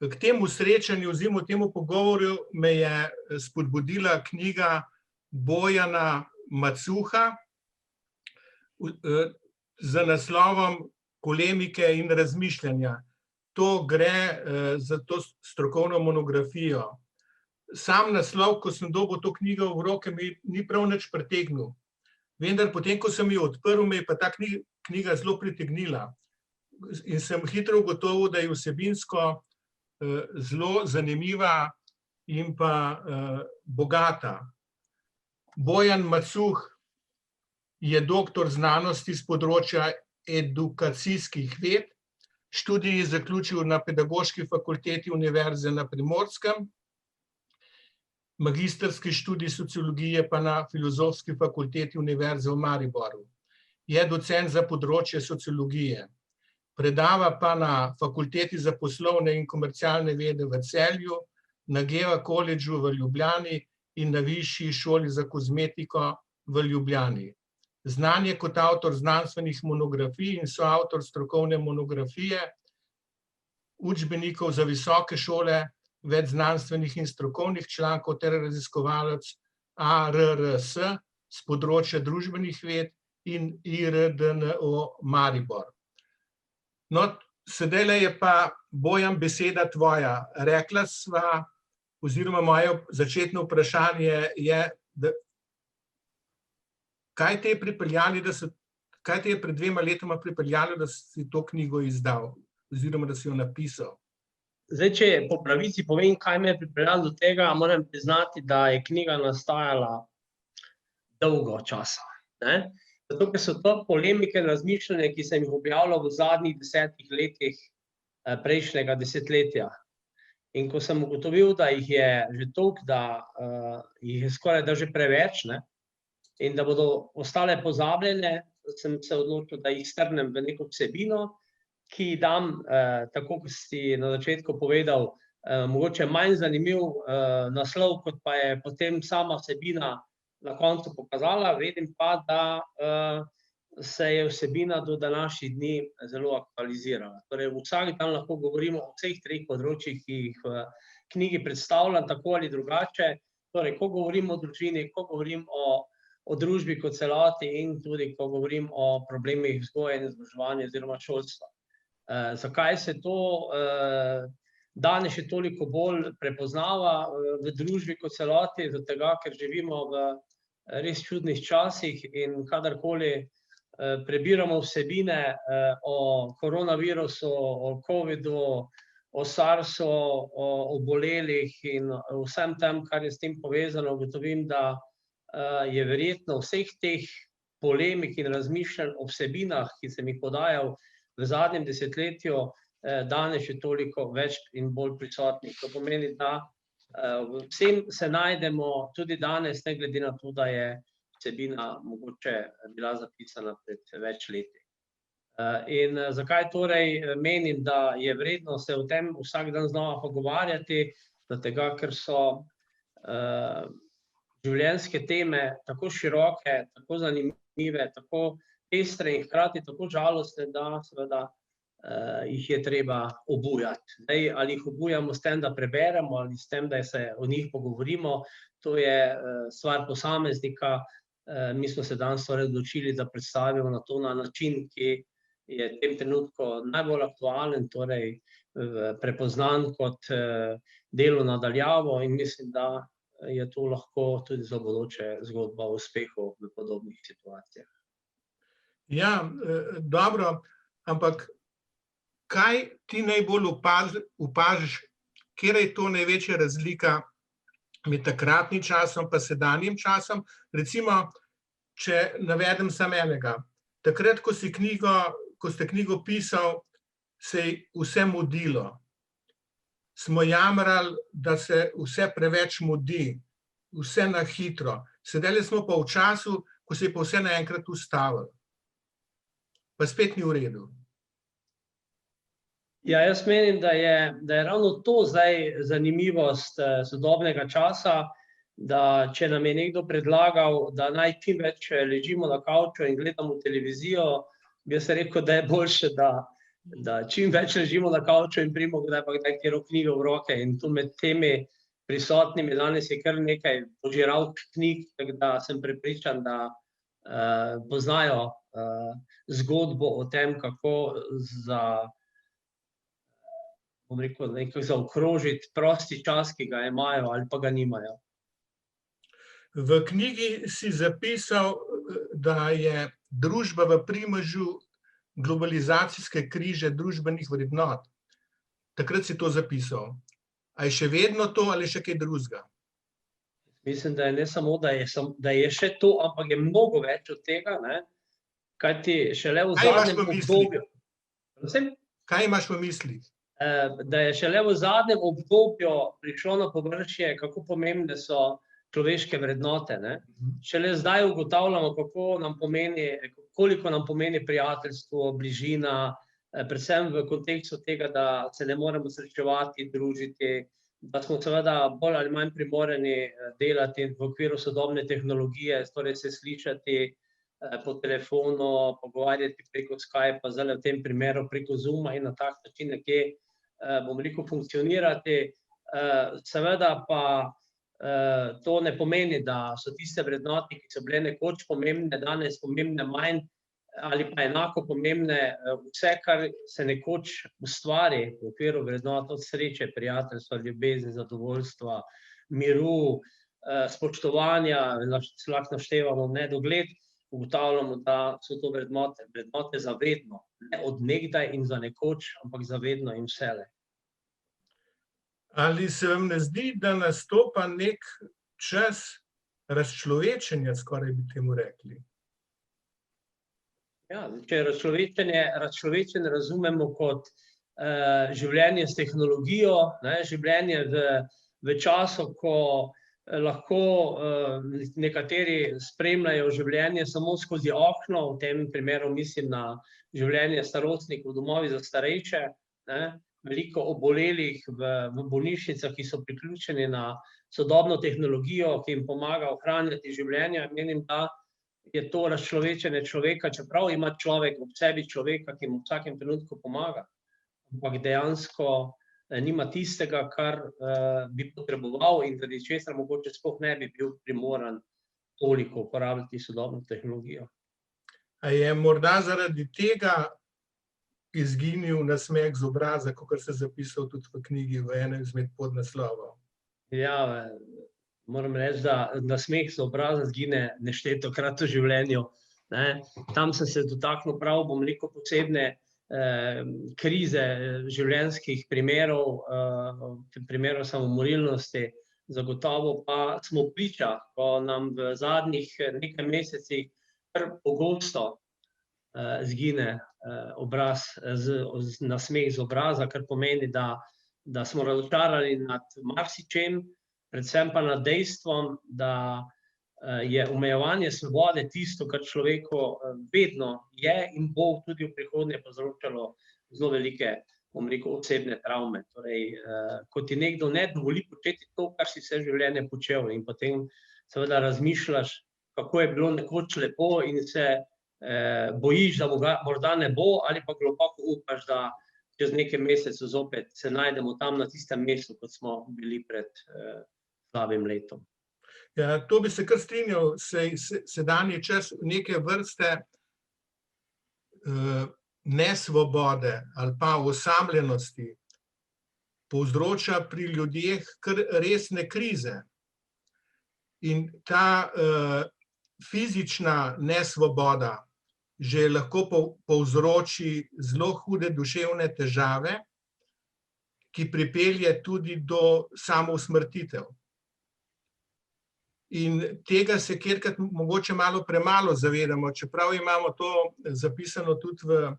K temu srečanju, oziroma temu pogovoru me je spodbudila knjiga Bojana Macuha z naslovom Polemike in razmišljanja. To gre za to strokovno monografijo. Sam naslov, ko sem dobil to knjigo v roke, mi ni prav nič pritegnil. Vendar potem, ko sem jo odprl, me je pa ta knjiga zelo pritegnila. In sem hitro ugotovil, da je vsebinsko zelo zanimiva in pa bogata. Bojan Macuh je doktor znanosti z področja edukacijskih ved, študij je zaključil na Pedagoški fakulteti Univerze na Primorskem, magistrski študij sociologije pa na Filozofski fakulteti Univerze v Mariboru. Je docent za področje sociologije. Predava pa na Fakulteti za poslovne in komercialne vede v Celju, na Geva koledžu v Ljubljani in na Višji šoli za kozmetiko v Ljubljani. Znan je kot avtor znanstvenih monografij in soavtor strokovne monografije, učbenikov za visoke šole, več znanstvenih in strokovnih člankov ter raziskovalec ARRS z področja družbenih ved in IRDNO Maribor. No, sedajle je pa, Bojan, beseda tvoja. Rekla sva, oziroma moje začetno vprašanje je, kaj te je pripeljalo, kaj te je pred 2 letoma pripeljalo, da si to knjigo izdal, oziroma da si jo napisal? Zdaj, če po pravici povem, kaj me je pripeljalo do tega, moram priznati, da je knjiga nastajala dolgo časa. Zato, ker so to polemike in razmišljanja, ki sem jih objavljal v zadnjih 10 letih prejšnjega desetletja. In ko sem ugotovil, da jih je že toliko, da jih je skoraj da že preveč, in da bodo ostale pozabljene, sem se odločil, da jih strnem v neko vsebino, ki dam, tako kot si na začetku povedal, mogoče manj zanimiv naslov, kot pa je potem sama vsebina na koncu pokazala. Vidim pa, da se je vsebina do današnjih dni zelo aktualizirala. Torej, vsak dan lahko govorimo o vseh 3 področjih, ki jih v knjigi predstavljam, tako ali drugače. Torej, ko govorim o družini, ko govorim o družbi kot celoti in tudi, ko govorim o problemih vzgoje in izobraževanja oziroma šolstva. Zakaj se to danes še toliko bolj prepoznava v družbi kot celoti? Zaradi tega, ker živimo v res čudnih časih in kadarkoli prebiramo vsebine o koronavirusu, o covidu, o SARS-u, o obolelih in vsem tem, kar je s tem povezano, ugotovim, da je verjetno vseh teh polemik in razmišljanj o vsebinah, ki sem jih podajal v zadnjem desetletju, danes še toliko več in bolj prisotnih. To pomeni, da vsem se najdemo tudi danes, ne glede na to, da je vsebina mogoče bila zapisana pred več leti. In zakaj torej menim, da je vredno se o tem vsak dan znova pogovarjati? Zaradi tega, ker so življenjske teme tako široke, tako zanimive, tako pestre in hkrati tako žalostne, da seveda jih je treba obujati. Zdaj, ali jih obujamo s tem, da preberemo, ali s tem, da se o njih pogovorimo, to je stvar posameznika. Mi smo se danes odločili, da predstavimo na to na način, ki je v tem trenutku najbolj aktualen, torej prepoznan kot delo na daljavo, in mislim, da je to lahko tudi za bodoče zgodba o uspehu v podobnih situacijah. Ja, dobro, ampak kaj ti najbolj opažiš, katera je to največja razlika med takratnim časom pa sedanjim časom? Recimo, če navedem samo enega. Takrat, ko ste knjigo pisal, se je vse mudilo. Smo jamrali, da se vse preveč mudi, vse na hitro. Sedaj smo pa v času, ko se je pa vse naenkrat ustavilo. Pa spet ni v redu. Ja, jaz menim, da je ravno to zdaj zanimivost sodobnega časa, da če nam je nekdo predlagal, da naj čim več ležimo na kavču in gledamo televizijo, bi jaz rekel, da je boljše, da da čim več ležimo na kavču in primemo kdaj pa kdaj katero knjigo v roke. In tu med temi prisotnimi danes je kar nekaj požiralk knjig, tako da sem prepričan, da poznajo zgodbo o tem, kako nekako zaokrožiti prosti čas, ki ga imajo ali pa ga nimajo. V knjigi si zapisal, da je družba v primežu globalizacijske krize družbenih vrednot. Takrat si to zapisal. A je še vedno to ali še kaj drugega? Mislim, da je ne samo, da je še to, ampak je mnogo več od tega, ne? Kajti šele v zadnjem obdobju... Kaj imaš v mislih? Da je šele v zadnjem obdobju prišlo na površje, kako pomembne so človeške vrednote, ne? Šele zdaj ugotavljamo, koliko nam pomeni prijateljstvo, bližina, predvsem v kontekstu tega, da se ne moremo srečevati, družiti, da smo seveda bolj ali manj primorani delati v okviru sodobne tehnologije, torej se slišati po telefonu, pogovarjati preko Skypa, zdaj v tem primeru preko Zooma in na tak način nekje, bom rekel, funkcionirati. Seveda pa to ne pomeni, da so tiste vrednote, ki so bile nekoč pomembne, danes pomembne manj ali pa enako pomembne. Vse, kar se nekoč ustvari v okviru vrednot, od sreče, prijateljstva, ljubezni, zadovoljstva, miru, spoštovanja, lahko naštevamo v nedogled, ugotavljamo, da so to vrednote za vedno, ne od nekdaj in za nekoč, ampak za vedno in vselej. Ali se vam ne zdi, da nastopa nek čas razčlovečenja, skoraj bi temu rekli? Ja, če razčlovečenje razumemo kot življenje s tehnologijo, življenje v času, ko lahko nekateri spremljajo življenje samo skozi okno, v tem primeru mislim na življenje starostnikov v domovih za starejše, veliko obolelih v bolnišnicah, ki so priključeni na sodobno tehnologijo, ki jim pomaga ohranjati življenje. Menim, da je to razčlovečenje človeka, čeprav ima človek ob sebi človeka, ki mu v vsakem trenutku pomaga, ampak dejansko nima tistega, kar bi potreboval in zaradi česar mogoče sploh ne bi bil primoran toliko uporabljati sodobno tehnologijo. A je morda zaradi tega izginil nasmeh z obraza, kakor ste zapisal tudi v knjigi v enem izmed podnaslovov? Ja, moram reči, da nasmeh z obraza izgine neštetokrat v življenju. Tam sem se dotaknil prav, bom rekel, posebne krize življenjskih primerov, primerov samomorilnosti, zagotovo pa smo priča, ko nam v zadnjih nekaj mesecih kar pogosto izgine nasmeh z obraza, kar pomeni, da smo razočarani nad marsičem, predvsem pa nad dejstvom, da je omejevanje svobode tisto, kar človeku vedno je in bo tudi v prihodnje povzročalo zelo velike, bom rekel, osebne travme. Torej, ko ti nekdo ne dovoli početi to, kar si vse življenje počel, in potem seveda razmišljaš, kako je bilo nekoč lepo in se bojiš, da morda ne bo, ali pa globoko upaš, da čez nekaj mesecev zopet se najdemo tam na tistem mestu, kot smo bili pred slabim letom. Ja, to bi se kar strinjal, sedanji čas neke vrste nesvobode ali pa osamljenosti povzroča pri ljudeh kar resne krize. In ta fizična nesvoboda že lahko povzroči zelo hude duševne težave, ki pripelje tudi do samousmrtitev. In tega se kjerkrat mogoče malo premalo zavedamo, čeprav imamo to zapisano tudi v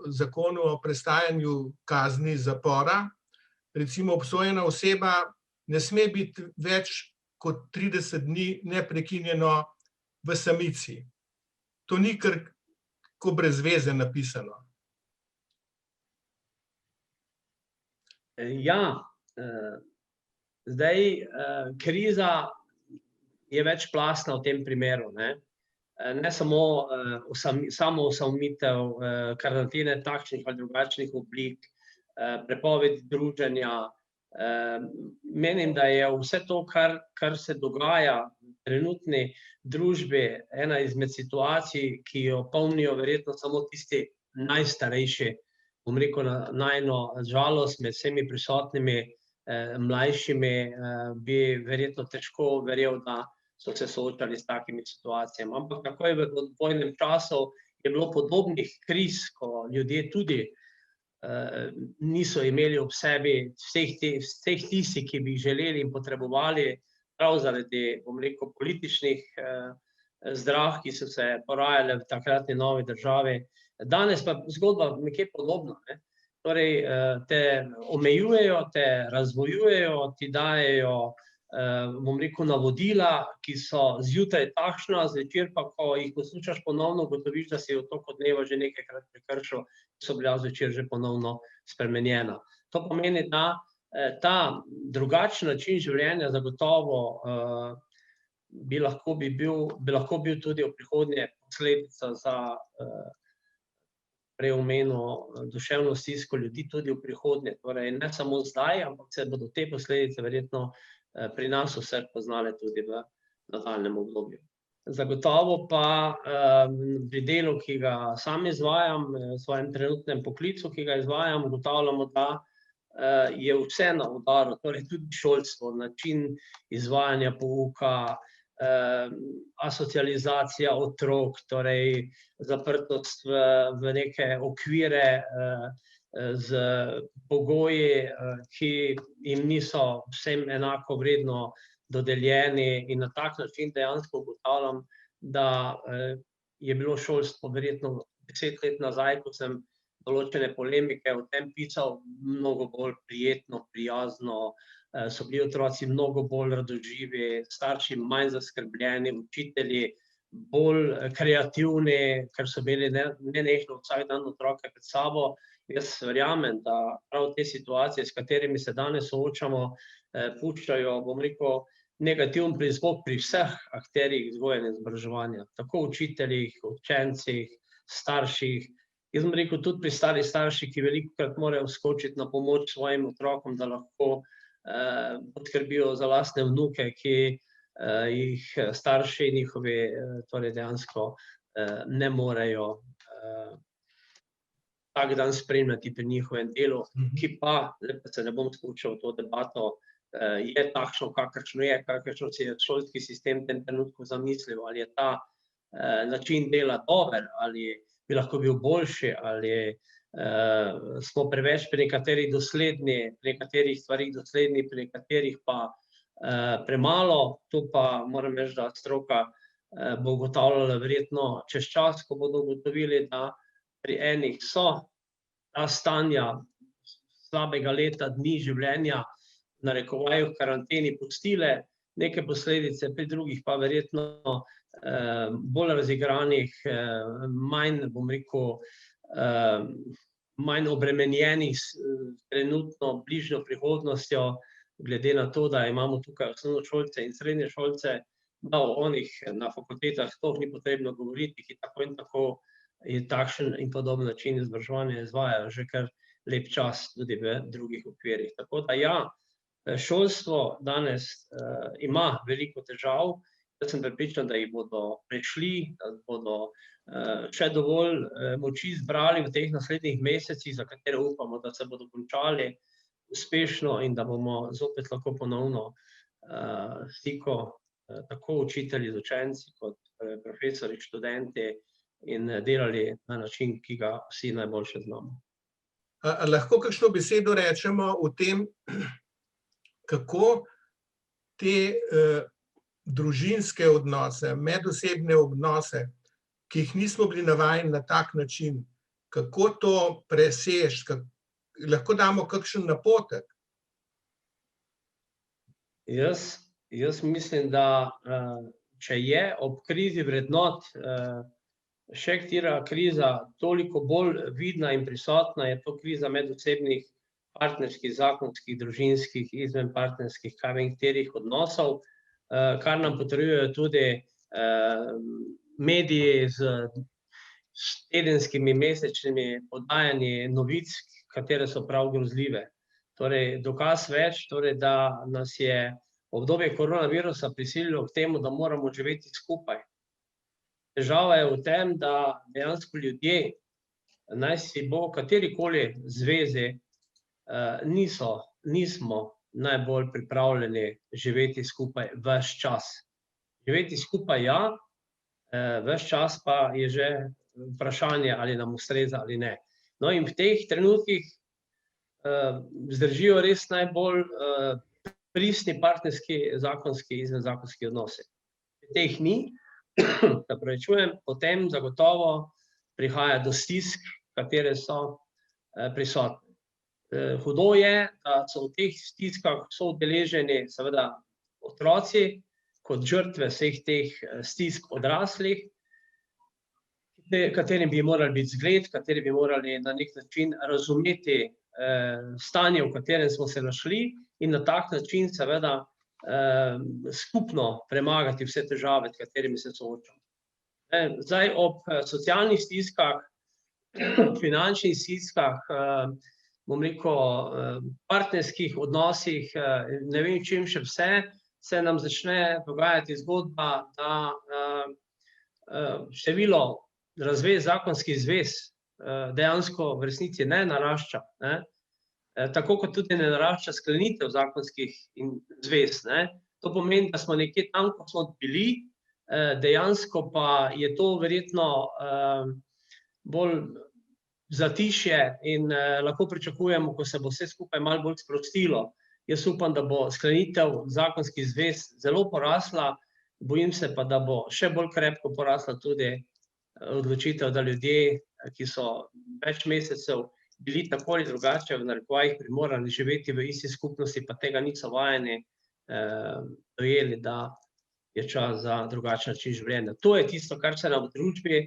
zakonu o prestajanju kazni zapora. Recimo obsojena oseba ne sme biti več kot 30 dni neprekinjeno v samici. To ni kar ko brez veze napisano. Ja, zdaj kriza je večplastna v tem primeru. ne samo samo osamitev, karantene takšnih ali drugačnih oblik, prepoved druženja. Menim, da je vse to, kar se dogaja v trenutni družbi, ena izmed situacij, ki jo pomnijo verjetno samo tisti najstarejši, bom rekel, na najino žalost med vsemi prisotnimi, mlajšimi, bi verjetno težko verjel, da so se soočali s takimi situacijami. Ampak takoj v vojnem času je bilo podobnih kriz, ko ljudje tudi niso imeli ob sebi vseh tistih, ki bi jih želeli in potrebovali, prav zaradi, bom rekel, političnih zdrah, ki so se porajale v takratni novi državi. Danes pa zgodba nekje podobna, ne. Torej, te omejujejo, te razvojujejo, ti dajejo, bom rekel, navodila, ki so zjutraj takšna, zvečer pa, ko jih poslušaš ponovno, ugotoviš, da si v toku dneva že nekajkrat prekršil, so bila zvečer že ponovno spremenjena. To pomeni, da ta drugačen način življenja zagotovo bi lahko bil tudi v prihodnje posledica za prej omenjeno duševno stisko ljudi tudi v prihodnje. Torej, ne samo zdaj, ampak se bodo te posledice verjetno pri nas vseh poznale tudi v nadaljnjem obdobju. Zagotovo pa pri delu, ki ga sam izvajam, v svojem trenutnem poklicu, ki ga izvajam, ugotavljamo, da je vse na udaru, torej tudi šolstvo, način izvajanja pouka, asocializacija otrok, torej zaprtost v neke okvire z pogoji, ki jim niso vsem enako vredno dodeljeni, in na tak način dejansko ugotavljam, da je bilo šolstvo verjetno 10 let nazaj, ko sem določene polemike o tem pisal, mnogo bolj prijetno, prijazno, so bili otroci mnogo bolj radoživi, starši manj zaskrbljeni, učitelji bolj kreativni, ker so imeli nenehno vsak dan otroke pred sabo. Jaz verjamem, da prav te situacije, s katerimi se danes soočamo, puščajo, bom rekel, negativen prizvok pri vseh akterjih vzgoje in izobraževanja, tako učiteljih, učencih, starših. Jaz bom rekel, tudi pri starih starših, ki velikokrat morajo skočiti na pomoč svojim otrokom, da lahko poskrbijo za lastne vnuke, ki jih starši njihovi torej dejansko ne morejo vsak dan spremljati pri njihovem delu, ki pa, da se ne bom spuščal v to debato, je takšno, kakršno je, kakršno si je šolski sistem v tem trenutku zamislil, ali je ta način dela dober, ali bi lahko bil boljši, ali smo preveč pri nekaterih dosledni, pri nekaterih stvarih dosledni, pri nekaterih pa premalo. To pa moram reči, da stroka bo ugotavljala verjetno čez čas, ko bodo ugotovili, da pri enih so ta stanja slabega leta dni življenja, v narekovaju v karanteni, pustile neke posledice, pri drugih pa verjetno bolj razigranih, manj, bom rekel, manj obremenjenih trenutno bližnjo prihodnostjo, glede na to, da imamo tukaj osnovnošolce in srednješolce, da o onih na fakultetah sploh ni potrebno govoriti, ki tako in tako takšen in podoben način izobraževanja izvajajo že kar lep čas tudi v drugih okvirih. Tako da ja, šolstvo danes ima veliko težav. Jaz sem prepričan, da jih bodo prešli, da bodo še dovolj moči zbrali v teh naslednjih mesecih, za katere upamo, da se bodo končali uspešno in da bomo zopet lahko ponovno stiku tako učitelji z učenci kot profesorji, študenti in delali na način, ki ga vsi najboljše znamo. Lahko kakšno besedo rečemo o tem, kako te družinske odnose, medosebne odnose, ki jih nismo bili navajeni na tak način, kako to preseči, lahko damo kakšen napotek? Jaz mislim, da če je ob krizi vrednot še katera kriza toliko bolj vidna in prisotna, je to kriza medosebnih, partnerskih, zakonskih, družinskih, izvenpartnerskih, katerih odnosov, kar nam potrjujejo tudi mediji s tedenskimi, mesečnimi podajanji novic, katere so prav grozljive. Torej, dokaz več, torej, da nas je obdobje koronavirusa prisililo k temu, da moramo živeti skupaj. Težava je v tem, da dejansko ljudje, naj si bo v katerikoli zvezi, nismo najbolj pripravljeni živeti skupaj ves čas. Živeti skupaj, ja, ves čas pa je že vprašanje, ali nam ustreza ali ne. No, in v teh trenutkih zdržijo res najbolj pristni partnerski, zakonski, izvenzakonski odnosi. Teh ni, da pravičujem, potem zagotovo prihaja do stisk, katere so prisotne. Hudo je, da so v teh stiskah soudeleženi seveda otroci, kot žrtve vseh teh stisk odraslih, katerim bi morali biti zgled, kateri bi morali na nek način razumeti stanje, v katerem smo se našli, in na tak način seveda skupno premagati vse težave, s katerimi se soočamo. Zdaj, ob socialnih stiskah, finančnih stiskah, bom rekel, partnerskih odnosih, ne vem čim še vse, se nam začne dogajati zgodba, da število razvez, zakonskih zvez dejansko v resnici ne narašča, ne. Tako kot tudi ne narašča sklenitev zakonskih zvez, ne. To pomeni, da smo nekje tam, ko smo bili, dejansko pa je to verjetno bolj zatišje in lahko pričakujemo, ko se bo vse skupaj malo bolj sprostilo. Jaz upam, da bo sklenitev zakonskih zvez zelo porasla, bojim se pa, da bo še bolj krepko porasla tudi odločitev, da ljudje, ki so več mesecev bili tako ali drugače v narekovajih primorani živeti v isti skupnosti, pa tega niso vajeni, dojeli, da je čas za drugačen način življenja. To je tisto, kar se nam v družbi,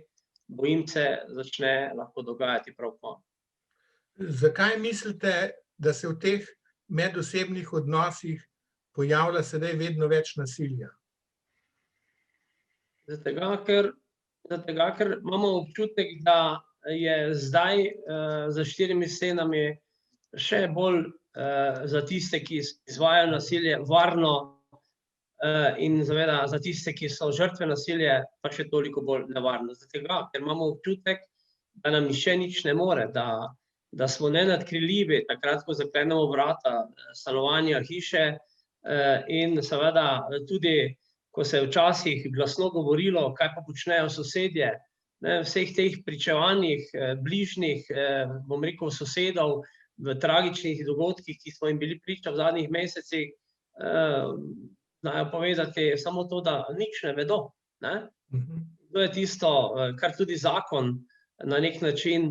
bojim se, začne lahko dogajati prav kmalu. Zakaj mislite, da se v teh medosebnih odnosih pojavlja sedaj vedno več nasilja? Zato, ker imamo občutek, da je zdaj za štirimi stenami še bolj za tiste, ki izvajajo nasilje, varno, in seveda za tiste, ki so žrtve nasilja, pa še toliko bolj nevarno. Zato, ker imamo občutek, da nam nihče nič ne more, da smo nenadkriljivi, takrat, ko zaklenemo vrata stanovanja, hiše, in seveda tudi, ko se je včasih glasno govorilo, kaj pa počnejo sosedje, vseh teh pričevanjih bližnjih, bom rekel, sosedov v tragičnih dogodkih, ki smo jim bili priča v zadnjih mesecih, znajo povedati samo to, da nič ne vedo, ne. To je tisto, kar tudi zakon na nek način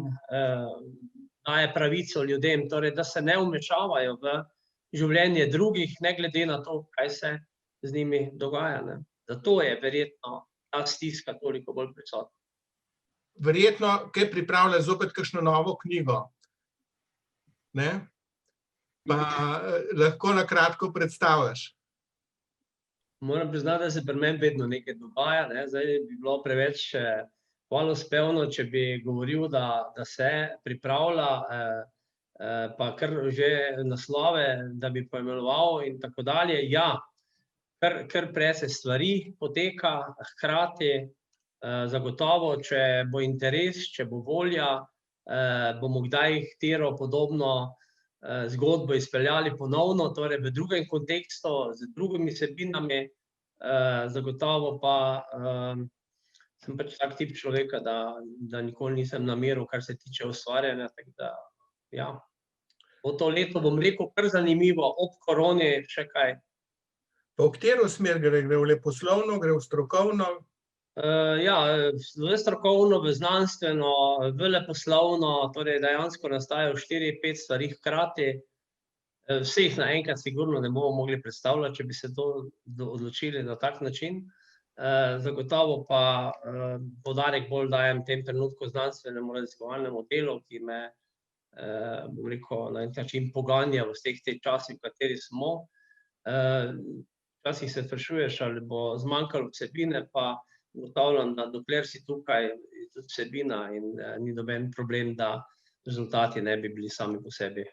daje pravico ljudem, torej, da se ne vmešavajo v življenje drugih, ne glede na to, kaj se z njimi dogaja, ne. Zato je verjetno ta stiska toliko bolj prisotna. Verjetno kaj pripravlja zopet kakšno novo knjigo, ne? Pa lahko na kratko predstaviš. Moram priznati, da se pri meni vedno nekaj dogaja, ne, zdaj bi bilo preveč hvalospevno, če bi govoril, da se pripravlja, pa kar že naslove, da bi poimenoval in tako dalje. Ja, kar precej stvari poteka hkrati, zagotovo, če bo interes, če bo volja, bomo kdaj katero podobno zgodbo izpeljali ponovno, torej v drugem kontekstu, z drugimi vsebinami, zagotovo pa sem pač tak tip človeka, da nikoli nisem na miru, kar se tiče ustvarjanja, tako da, ja. Bo to leto, bom rekel, kar zanimivo, ob koroni še kaj. Pa v katero smer gre? Gre v leposlovno, gre v strokovno? Ja, v strokovno, v znanstveno, v leposlovno, torej dejansko nastajajo 4-5 stvari hkrati. Vseh naenkrat sigurno ne bomo mogli predstavljati, če bi se to odločili na tak način. Zagotovo pa poudarek bolj dajem v tem trenutku znanstvenemu raziskovalnemu delu, ki me, bom rekel, na en način poganja v vseh teh časih, v katerih smo. Včasih se sprašuješ, ali bo zmanjkalo vsebine, pa ugotavljam, da dokler si tukaj, je tudi vsebina in ni noben problem, da rezultati ne bi bili sami po sebi